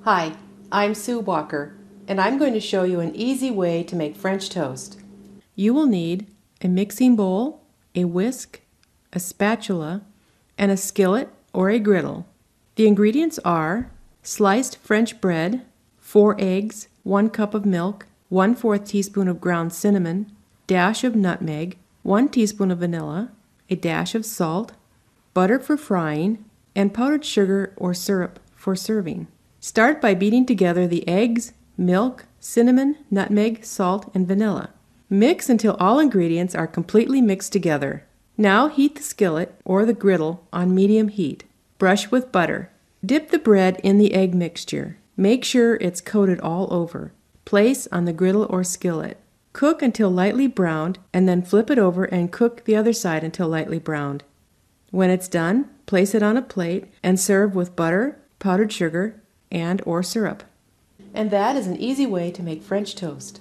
Hi, I'm Sue Walker, and I'm going to show you an easy way to make French toast. You will need a mixing bowl, a whisk, a spatula, and a skillet or a griddle. The ingredients are sliced French bread, 4 eggs, 1 cup of milk, 1/4 teaspoon of ground cinnamon, dash of nutmeg, 1 teaspoon of vanilla, a dash of salt, butter for frying, and powdered sugar or syrup for serving. Start by beating together the eggs, milk, cinnamon, nutmeg, salt, and vanilla. Mix until all ingredients are completely mixed together. Now heat the skillet or the griddle on medium heat. Brush with butter. Dip the bread in the egg mixture. Make sure it's coated all over. Place on the griddle or skillet. Cook until lightly browned and then flip it over and cook the other side until lightly browned. When it's done, place it on a plate and serve with butter, powdered sugar, and/or syrup. And that is an easy way to make French toast.